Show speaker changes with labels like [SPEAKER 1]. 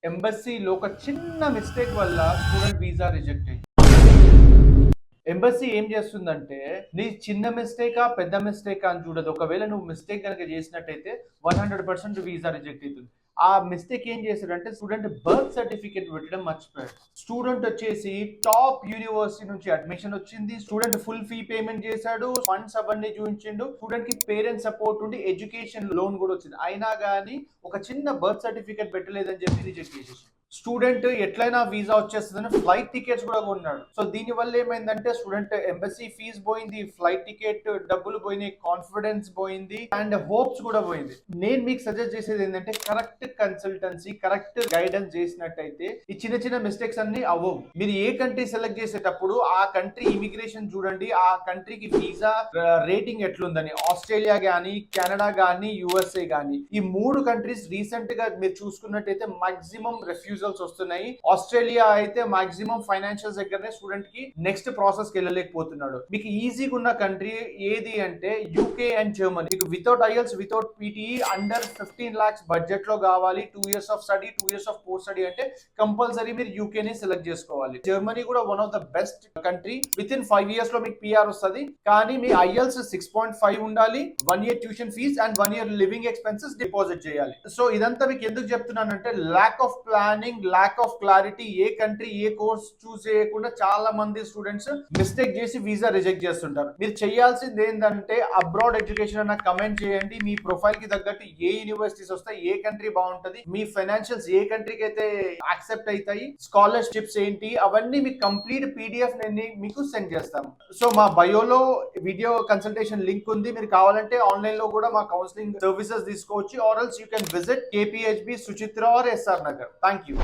[SPEAKER 1] ఎంబసీలో ఒక చిన్న మిస్టేక్ వల్ల స్టూడెంట్ వీసా రిజెక్ట్ అయింది. ఎంబసీ ఏం చేస్తుందంటే నీ చిన్న మిస్టేకా పెద్ద మిస్టేకా అని చూడదు. ఒకవేళ నువ్వు మిస్టేక్ కనుక చేసినట్టయితే 100% వీసా రిజెక్ట్ అవుతుంది. ఆ మిస్టేక్ ఏం చేశాడంటే స్టూడెంట్ బర్త్ సర్టిఫికేట్ పెట్టడం మర్చిపోయాడు. స్టూడెంట్ వచ్చేసి టాప్ యూనివర్సిటీ నుంచి అడ్మిషన్ వచ్చింది. స్టూడెంట్ ఫుల్ ఫీ పేమెంట్ చేశాడు, ఫండ్స్ అవన్నీ చూపించిండు. స్టూడెంట్ కి పేరెంట్స్ సపోర్ట్ ఉండి ఎడ్యుకేషన్ లోన్ కూడా వచ్చింది. అయినా కానీ ఒక చిన్న బర్త్ సర్టిఫికేట్ పెట్టలేదని చెప్పి రిజెక్ట్ చేసేసి స్టూడెంట్ ఎట్లయినా వీసా వచ్చేస్తుందని ఫ్లైట్ టికెట్స్ కూడా కొన్నాడు. సో దీని వల్ల ఏమైందంటే స్టూడెంట్ ఎంబసీ ఫీజ్ పోయింది, ఫ్లైట్ టికెట్ డబ్బులు పోయినాయి, కాన్ఫిడెన్స్ పోయింది అండ్ హోప్స్ కూడా పోయింది. నేను మీకు సజెస్ట్ చేసేది ఏంటంటే కరెక్ట్ కన్సల్టెన్సీ, కరెక్ట్ గైడెన్స్ చేసినట్టయితే ఈ చిన్న చిన్న మిస్టేక్స్ అన్ని అవ్వవు. మీరు ఏ కంట్రీ సెలెక్ట్ చేసేటప్పుడు ఆ కంట్రీ ఇమిగ్రేషన్ చూడండి, ఆ కంట్రీకి వీసా రేటింగ్ ఎట్లుందని. ఆస్ట్రేలియా గానీ, కెనడా గానీ, యుఎస్ఏ గానీ ఈ 3 కంట్రీస్ రీసెంట్ గా మీరు చూసుకున్నట్టయితే మాక్సిమం రిఫ్యూజల్స్ వస్తున్నాయి. ఆస్ట్రేలియా అయితే మాక్సిమం ఫైనాన్షియల్ దగ్గరనే స్టూడెంట్ కి నెక్స్ట్ ప్రాసెస్ కి వెళ్ళలేకపోతున్నాడు. మీకు ఈజీగా ఉన్న కంట్రీ ఏది అంటే యూకే అండ్ జర్మనీ. మీకు without IELTS, without PTE under 15 lakhs budget లో కావాలి, 2 years of study, 2 years of post study అంటే కంపల్సరీ మీరు యూకే ని సెలెక్ట్ చేసుకోవాలి. జర్మనీ కూడా one of the best country. With in 5 years లో మీకు పిఆర్ వస్తుంది. కానీ మీ ఐఎల్స్ 6.5 ఉండాలి, 1 year tuition fee and 1 year living expenses deposit చేయాలి. సో ఇదంతా మీకు ఎందుకు చెప్తున్నానంటే lack of planning, lack of clarity. ఏ కంట్రీ ఏ కోర్స్ చూస్ చేయకుండా చాలా మంది స్టూడెంట్స్ మిస్టేక్ చేసి వీసా రిజెక్ట్ చేస్తుంటారు. మీరు చేయాల్సింది ఏంటంటే అబ్రాడ్ ఎడ్యుకేషన్ అన్న కమెంట్ చేయండి. మీ ప్రొఫైల్ కి తగ్గట్టు ఏ యూనివర్సిటీస్ వస్తాయి, ఏ కంట్రీ బాగుంటది, మీ ఫైనాన్షియల్స్ ఏ కంట్రీకి అయితే యాక్సెప్ట్ అవుతాయి, స్కాలర్షిప్స్ ఏంటి, అవన్నీ మీకు కంప్లీట్ పీడిఎఫ్ నేను మీకు సెండ్ చేస్తాను. సో మా బయోలో వీడియో కన్సల్టేషన్ లింక్ ఉంది. మీరు కావాలంటే ఆన్లైన్ లో కూడా మా కౌన్సిలింగ్ సర్వీసెస్ తీసుకోవచ్చు. Or else you can visit KPHB, Suchitra or SR Nagar. Thank you.